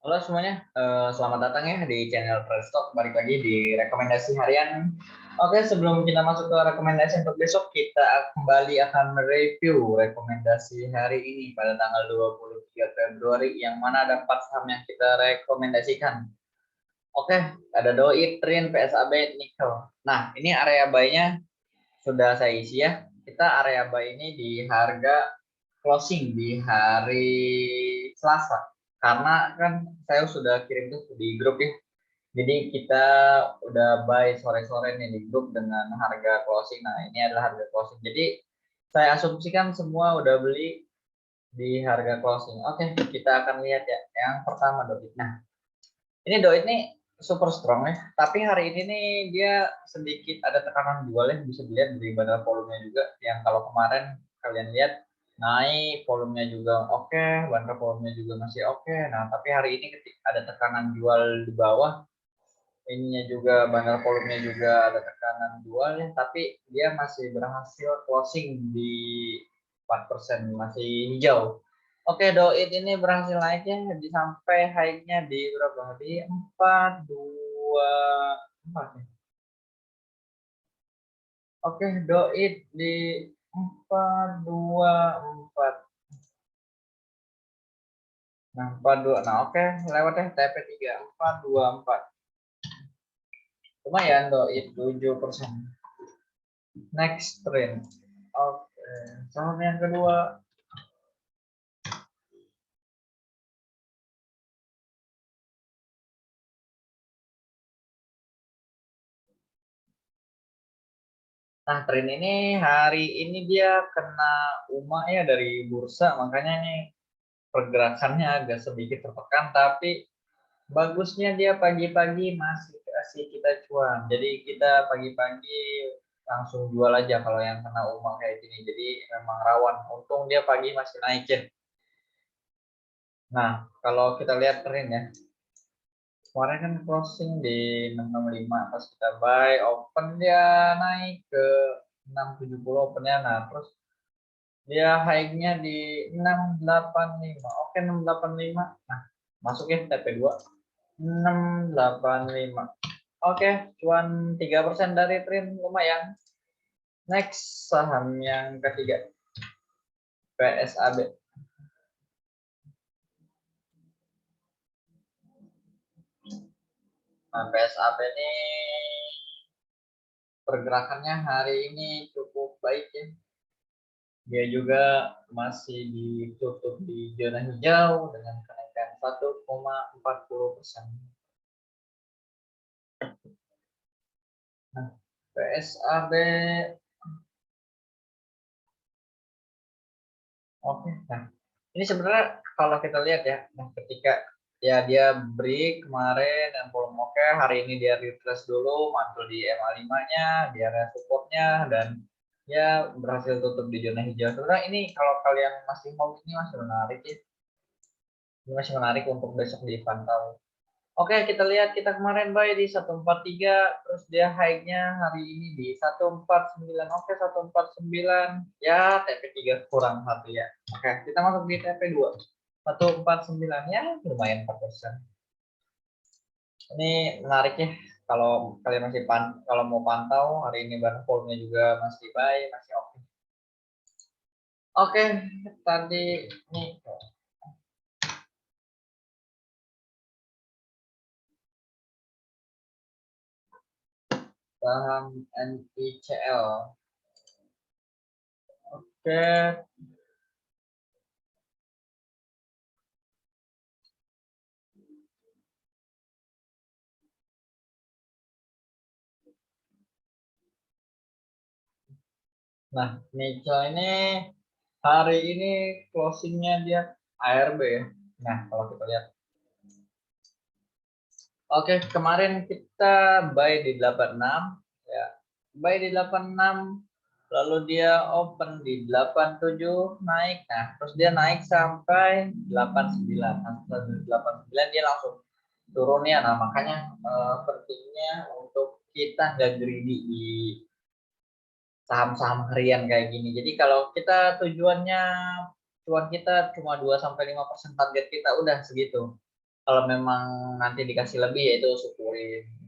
Halo semuanya, selamat datang ya di channel Trade Stock. Balik lagi di rekomendasi harian. Oke, sebelum kita masuk ke rekomendasi untuk besok, kita kembali akan mereview rekomendasi hari ini pada tanggal 23 Februari, yang mana ada 4 saham yang kita rekomendasikan. Oke, ada Doi, Trin, PSAB, Nickel. Nah, ini area buy-nya sudah saya isi ya. Kita area buy ini di harga closing di hari Selasa, karena kan saya sudah kirim tuh di grup ya, jadi kita udah buy sore-sore nih di grup dengan harga closing. Nah, ini adalah harga closing, jadi saya asumsikan semua udah beli di harga closing. Oke, kita akan lihat ya. Yang pertama Doit. Nah, ini Doit nih super strong ya, tapi hari ini nih dia sedikit ada tekanan jual ya, bisa dilihat dari bandar volumenya juga, yang kalau kemarin kalian lihat naik, volumenya juga oke, bandar volumenya juga masih oke. Nah, tapi hari ini ketika ada tekanan jual di bawah, ininya juga bandar volumenya juga ada tekanan jual ya, tapi dia masih berhasil closing di 4%, masih hijau. Oke, Doit ini berhasil naiknya di sampai high-nya di berapa? Di 424 ya. Oke, Doit di 424. Nah, 42. Nah, oke, lewat ya TP3 424. Lumayan Doit 7%. Next trend. Oke, saham yang kedua. Nah, tren ini hari ini dia kena UMA ya dari bursa, makanya nih pergerakannya agak sedikit tertekan, tapi bagusnya dia pagi-pagi masih kasih kita cuan. Jadi kita pagi-pagi langsung jual aja kalau yang kena UMA kayak gini. Jadi memang rawan. Untung dia pagi masih naik ya. Nah, kalau kita lihat tren ya, kemarin kan closing di 665, pas kita buy open dia naik ke 670 opennya. Nah, terus dia high-nya di 685. Oke, 685. Nah, masuk ya TP2 685. Oke, cuan 3% dari Trin, lumayan. Next, saham yang ketiga, PSAB. Nah, PSAB ini pergerakannya hari ini cukup baik ya. Dia juga masih ditutup di zona hijau dengan kenaikan 1,40%. Nah, PSAB. Oke, nah ini sebenarnya kalau kita lihat ya, nah ketika ya dia break kemarin dan volume oke, hari ini dia retrace dulu, mantul di MA5-nya, di area supportnya, dan ya berhasil tutup di zona hijau. Sebenarnya ini kalau kalian masih mau, ini masih menarik ya, ini masih menarik untuk besok dipantau. Oke, kita lihat kita kemarin buy di 143, terus dia high-nya hari ini di 149. Oke, 149. Ya, TP3 kurang satu ya. Oke, kita masuk di TP2. 149 ya, lumayan 4%. Ini menarik ya. Kalau kalian masih kalau mau pantau hari ini barang volume juga masih buy, masih oke. Oke, tadi nih saham NICL. Oke, nah NICL ini hari ini closingnya dia ARB ya. Nah, kalau kita lihat. Oke, kemarin kita buy di 86 ya. Buy di 86, lalu dia open di 87 naik. Nah, terus dia naik sampai 89. Nah, setelah 89 dia langsung turun ya. Nah, makanya pentingnya untuk kita nggak greedy di saham-saham harian kayak gini. Jadi kalau kita tujuannya cuan kita cuma 2 sampai 5%, target kita udah segitu. Kalau memang nanti dikasih lebih, yaitu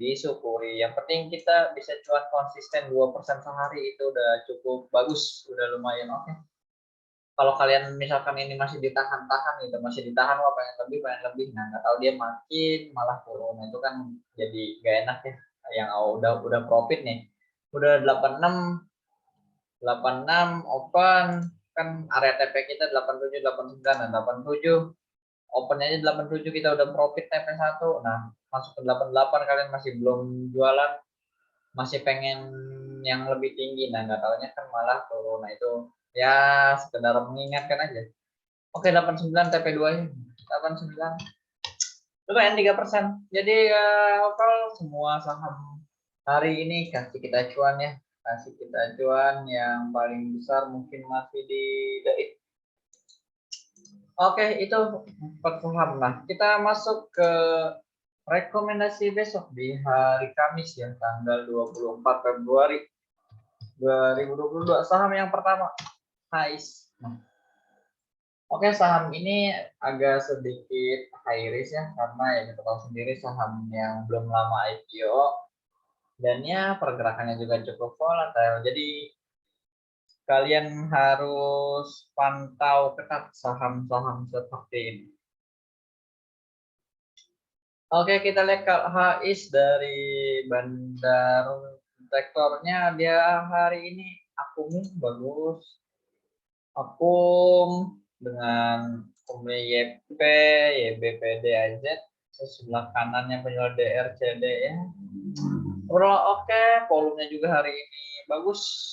disyukuri. Yang penting kita bisa cuan konsisten 2% sehari, itu udah cukup bagus, udah lumayan oke. Kalau kalian misalkan ini masih ditahan-tahan gitu, masih ditahan, wah pengen lebih, nah nggak tahu dia makin malah turun, itu kan jadi gak enak ya. Yang udah profit nih, udah 86 open, kan area TP kita 87 89, nah 87 open aja 87 kita udah profit TP1. Nah, masuk ke 88 kalian masih belum jualan, masih pengen yang lebih tinggi. Nah, nggak taunya kan malah turun. Nah, itu ya sekedar mengingatkan aja. Oke, 89 TP2 nya. 89 lumayan 3%. Jadi overall semua saham hari ini kasih kita cuan ya. Kasih kita cuan yang paling besar mungkin masih di DAIT. Oke, itu 4 saham. Nah, kita masuk ke rekomendasi besok di hari Kamis ya, tanggal 24 Februari 2022. Saham yang pertama, HIS. Oke, saham ini agak sedikit high risk ya, karena ya kita tahu sendiri saham yang belum lama IPO, dan ya pergerakannya juga cukup volatile. Jadi kalian harus pantau ketat saham-saham seperti ini. Oke, kita lihat HIS dari Bandar sektornya, dia hari ini akumnya bagus. Akum dengan YP, YBPD AZ, sebelah kanannya penjual DRCD ya. Overall oke, volumenya juga hari ini bagus.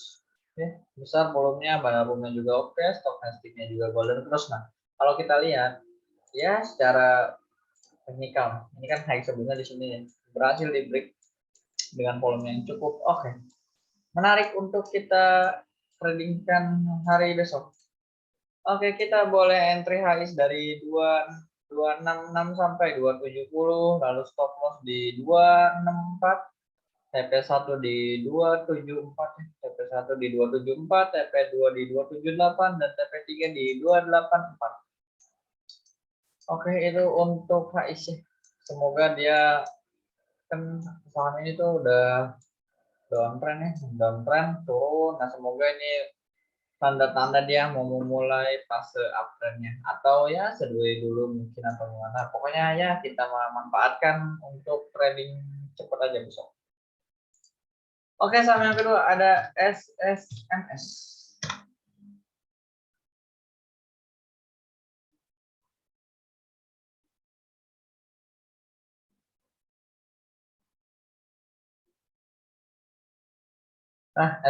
Ya, besar volumenya, volumenya juga oke, stokastiknya juga golden cross. Nah, kalau kita lihat ya secara teknikal, ini kan high sebelumnya di sini berhasil di break dengan volume yang cukup oke. Menarik untuk kita tradingkan hari besok. Oke, kita boleh entry HIS dari 266 sampai 270, lalu stop loss di 264, TP1 di 274, TP1 di 274, TP2 di 278, dan TP3 di 284. Oke, itu untuk HIS ya. Semoga dia, kan saham ini tuh udah downtrend ya, downtrend turun. Nah, semoga ini tanda-tanda dia mau memulai fase uptrendnya, atau ya sedue dulu mungkin atau gimana. Pokoknya ya kita memanfaatkan untuk trading cepat aja besok. Oke, saham yang kedua ada SSMS. Nah,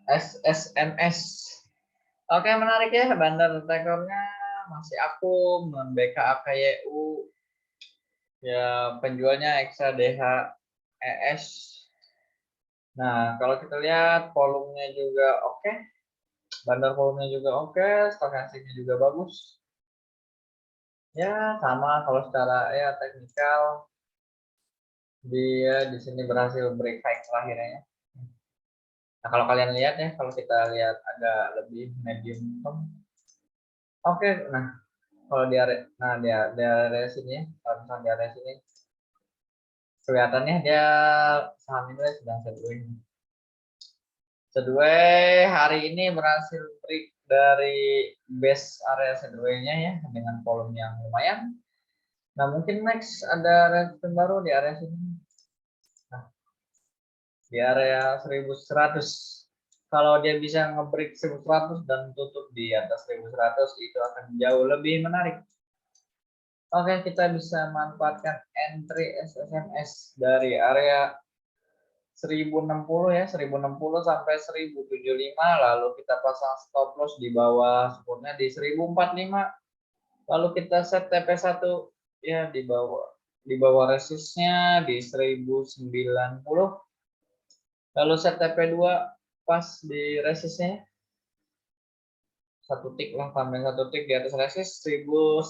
SSMS. Oke, menarik ya, bandar tekornya masih akum, non BKAKYU, ya penjualnya XADHES. Nah, kalau kita lihat volumenya juga oke, bandar volumenya juga oke, stokastiknya juga bagus. Ya, sama kalau secara ya teknikal dia di sini berhasil break high terakhirnya. Nah, kalau kalian lihat ya, kalau kita lihat agak lebih medium term. Oke, nah kalau di area sini ya, kalau misalnya di area sini kelihatannya dia saham ini sedang sideways. Sideways hari ini berhasil break dari base area sideways-nya ya, dengan volume yang lumayan. Nah, mungkin next ada resistance baru di area sini. Nah, di area 1100. Kalau dia bisa nge-break 1100 dan tutup di atas 1100, itu akan jauh lebih menarik. Oke, kita bisa manfaatkan entry SSMS dari area 1060 ya, 1060 sampai 1075, lalu kita pasang stop loss di bawah supportnya di 1045, lalu kita set TP1 ya di bawah resistnya di 1090, lalu set TP2 pas di resistnya satu tik lah, tambahin satu tik di atas resist 1110,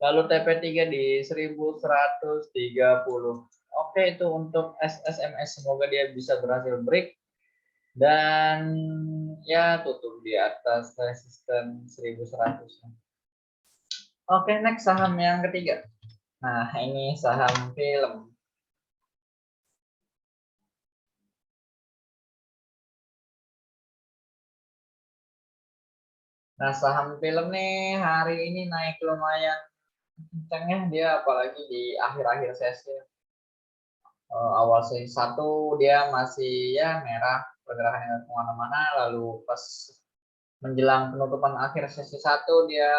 lalu TP3 di 1130. Oke, itu untuk SSMS, semoga dia bisa berhasil break dan ya tutup di atas resisten 1100. Oke, next saham yang ketiga. Nah, ini saham film. Nah, saham film nih hari ini naik lumayan kencang ya, dia apalagi di akhir-akhir sesi. Awal sesi 1 dia masih ya merah, pergerakannya kemana-mana, lalu pas menjelang penutupan akhir sesi 1 dia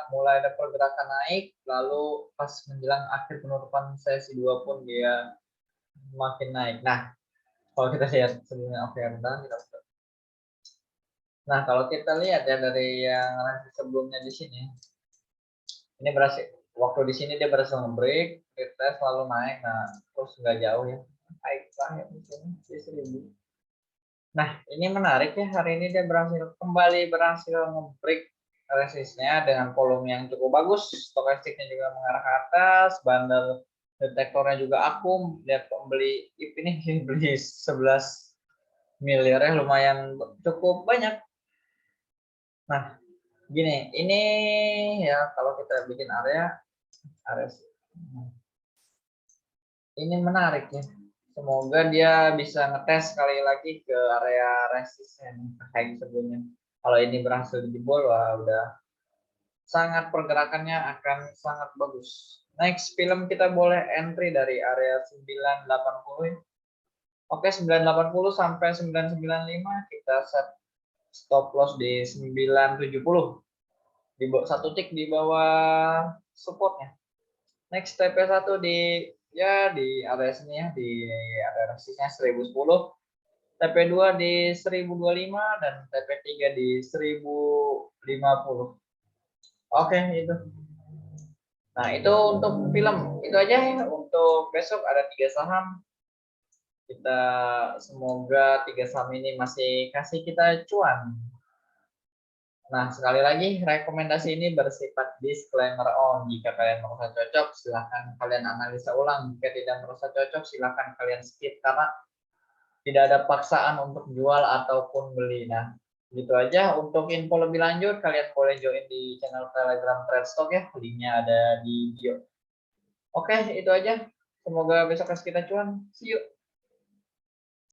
mulai ada pergerakan naik, lalu pas menjelang akhir penutupan sesi 2 pun dia makin naik. Nah, kalau kita lihat sebelumnya, oke, bentar, nah kalau kita lihat ya dari yang sebelumnya di sini, ini berhasil waktu di sini dia berhasil nge-break, retest lalu naik, nah terus nggak jauh ya, naik terakhir di sini di 1000. Nah, ini menarik ya, hari ini dia berhasil nge-break resistnya dengan volume yang cukup bagus, stokastiknya juga mengarah ke atas, bandel detektornya juga akum, lihat pembeli IP ini beli 11 miliar ya, lumayan cukup banyak. Nah, gini, ini ya kalau kita bikin area ini menarik ya. Semoga dia bisa ngetes sekali lagi ke area resisten kayak sebelumnya. Kalau ini berhasil dijebol, wah udah sangat pergerakannya akan sangat bagus. Next film kita boleh entry dari area 980. Oke, 980 sampai 995 kita set stop loss di 970. Di satu tick di bawah supportnya. Next TP1 di ya di area sini ya, di area resistnya 1010, TP2 di 1025 dan TP3 di 1050. Oke, itu. Nah, itu untuk film. Itu aja ya. Untuk besok ada 3 saham. Kita semoga 3 saham ini masih kasih kita cuan. Nah, sekali lagi rekomendasi ini bersifat disclaimer on. Jika kalian merasa cocok, silahkan kalian analisa ulang. Jika tidak merasa cocok, silahkan kalian skip karena tidak ada paksaan untuk jual ataupun beli. Nah, gitu aja. Untuk info lebih lanjut, kalian boleh join di channel Telegram TradeStock ya. Linknya ada di bio. Oke, itu aja. Semoga besok kita cuan. See you.